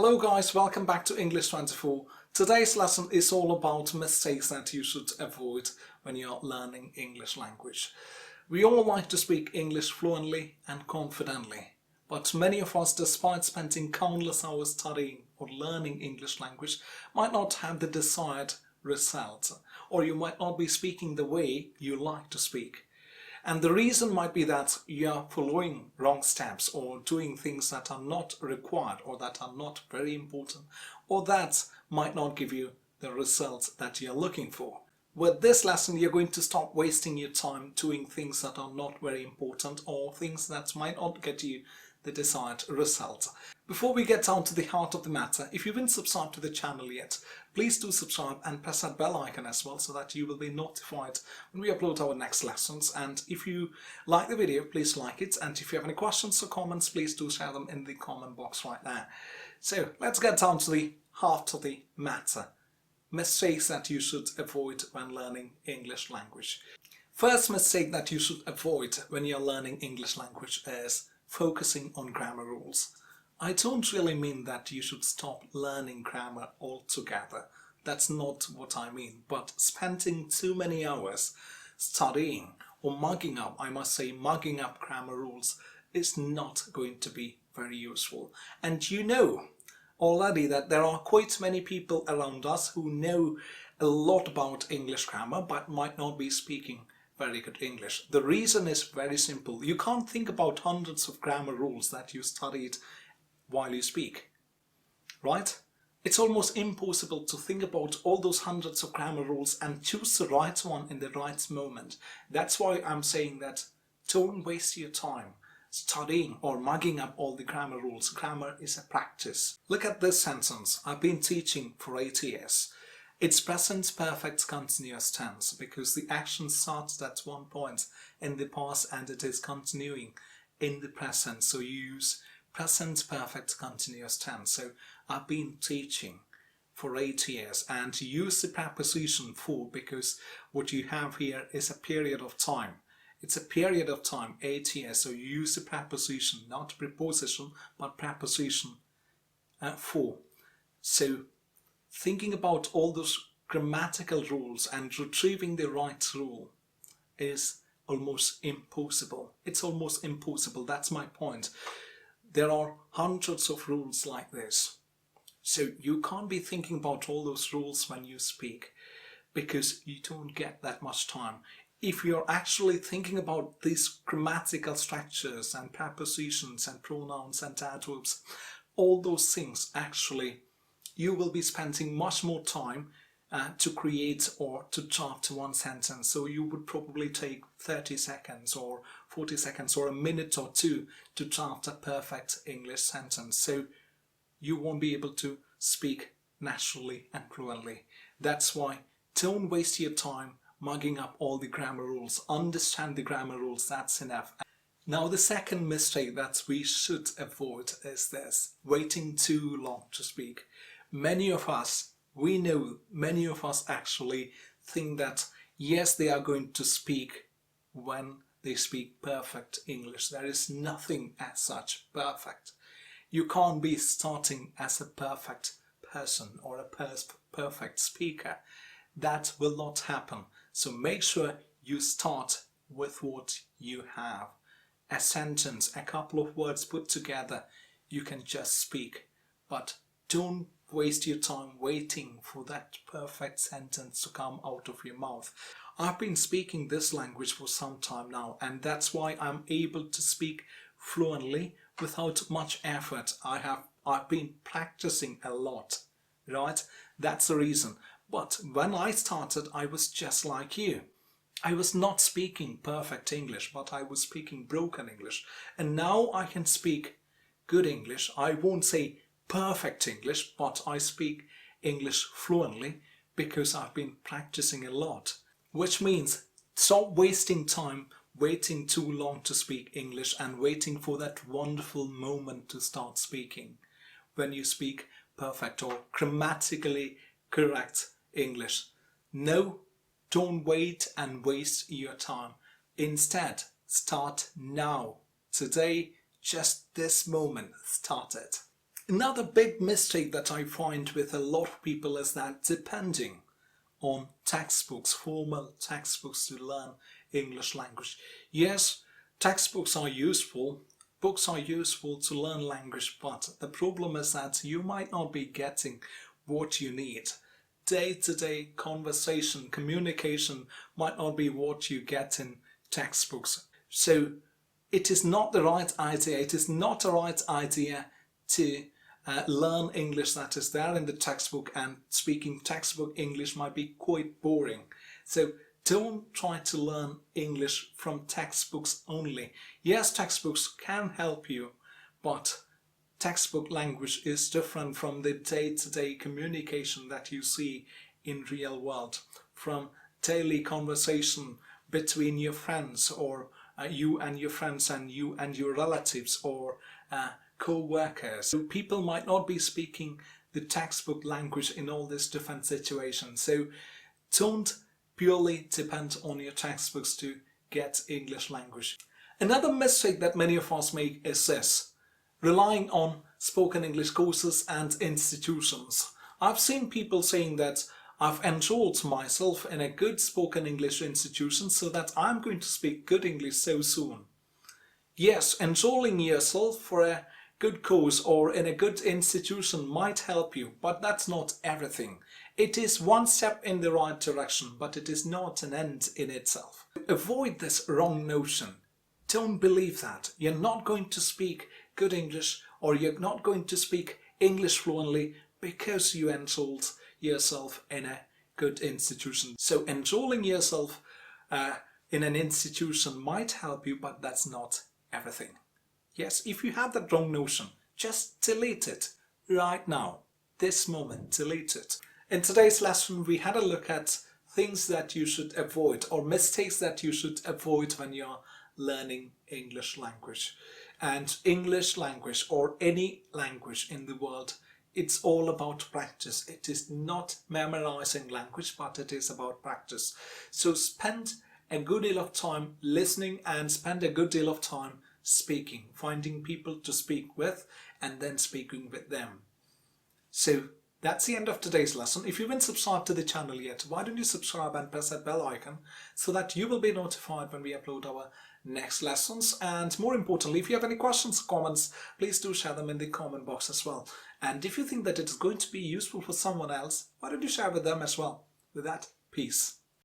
Hello guys, welcome back to English 24. Today's lesson is all about mistakes that you should avoid when you're learning English language. We all like to speak English fluently and confidently, but many of us, despite spending countless hours studying or learning English language, might not have the desired result, or you might not be speaking the way you like to speak. And the reason might be that you are following wrong steps or doing things that are not required or that are not very important or that might not give you the results that you're looking for. With this lesson, you're going to stop wasting your time doing things that are not very important or things that might not get you the desired result. Before we get down to the heart of the matter, if you haven't subscribed to the channel yet, please do subscribe and press that bell icon as well so that you will be notified when we upload our next lessons. And if you like the video, please like it, and if you have any questions or comments, please do share them in the comment box right there. So let's get down to the heart of the matter. Mistakes that you should avoid when learning English language. First mistake that you should avoid when you're learning English language is focusing on grammar rules. I don't really mean that you should stop learning grammar altogether. That's not what I mean. But spending too many hours studying or mugging up, I must say mugging up grammar rules is not going to be very useful. And you know already that there are quite many people around us who know a lot about English grammar but might not be speaking very good English. The reason is very simple. You can't think about hundreds of grammar rules that you studied while you speak, right? It's almost impossible to think about all those hundreds of grammar rules and choose the right one in the right moment. That's why I'm saying that don't waste your time studying or mugging up all the grammar rules. Grammar is a practice. Look at this sentence. I've been teaching for 8 years. It's present perfect continuous tense because the action starts at one point in the past and it is continuing in the present. So you use present perfect continuous tense. So I've been teaching for 8 years, and you use the preposition for because what you have here is a period of time. It's a period of time, 8 years. So you use the preposition, not preposition, but preposition for. So thinking about all those grammatical rules and retrieving the right rule is almost impossible. It's almost impossible. That's my point. There are hundreds of rules like this. So you can't be thinking about all those rules when you speak because you don't get that much time. If you're actually thinking about these grammatical structures and prepositions and pronouns and adverbs, all those things, actually you will be spending much more time to create or to draft one sentence. So you would probably take 30 seconds or 40 seconds or a minute or two to draft a perfect English sentence. So you won't be able to speak naturally and fluently. That's why don't waste your time mugging up all the grammar rules. Understand the grammar rules, that's enough. Now the second mistake that we should avoid is this: waiting too long to speak. Many of us actually think that yes, they are going to speak when they speak perfect English. There is nothing as such perfect. You can't be starting as a perfect person or a perfect speaker. That will not happen. So make sure you start with what you have. A sentence, a couple of words put together, you can just speak. But don't waste your time waiting for that perfect sentence to come out of your mouth. I've been speaking this language for some time now, and that's why I'm able to speak fluently without much effort. I've been practicing a lot, right? That's the reason. But when I started, I was just like you. I was not speaking perfect English, but I was speaking broken English. And now I can speak good English. I won't say perfect English, but I speak English fluently because I've been practicing a lot. Which means stop wasting time waiting too long to speak English and waiting for that wonderful moment to start speaking when you speak perfect or grammatically correct English. No, don't wait and waste your time. Instead, start now. Today, just this moment, start it. Another big mistake that I find with a lot of people is that depending on textbooks, formal textbooks to learn English language. Yes, textbooks are useful, books are useful to learn language, but the problem is that you might not be getting what you need. Day-to-day conversation, communication might not be what you get in textbooks. So it is not the right idea, it is not a right idea to learn English that is there in the textbook, and speaking textbook English might be quite boring. So don't try to learn English from textbooks only. Yes, textbooks can help you, but textbook language is different from the day-to-day communication that you see in real world, from daily conversation between your friends, or you and your friends, and you and your relatives, or co-workers. So people might not be speaking the textbook language in all these different situations. So don't purely depend on your textbooks to get English language. Another mistake that many of us make is this: relying on spoken English courses and institutions. I've seen people saying that I've enrolled myself in a good spoken English institution so that I'm going to speak good English so soon. Yes, enrolling yourself for a good course or in a good institution might help you, but that's not everything. It is one step in the right direction, but it is not an end in itself. Avoid this wrong notion. Don't believe that. You're not going to speak good English, or you're not going to speak English fluently because you enrolled yourself in a good institution. So enrolling yourself in an institution might help you, but that's not everything. Yes, if you have that wrong notion, just delete it right now, this moment, delete it. In today's lesson, we had a look at things that you should avoid, or mistakes that you should avoid when you're learning English language. And English language, or any language in the world, it's all about practice. It is not memorizing language, but it is about practice. So spend a good deal of time listening, and spend a good deal of time speaking, finding people to speak with, and then speaking with them. So that's the end of today's lesson. If you haven't subscribed to the channel yet, why don't you subscribe and press that bell icon so that you will be notified when we upload our next lessons. And more importantly, if you have any questions or comments, please do share them in the comment box as well. And if you think that it is going to be useful for someone else, why don't you share with them as well. With that, peace.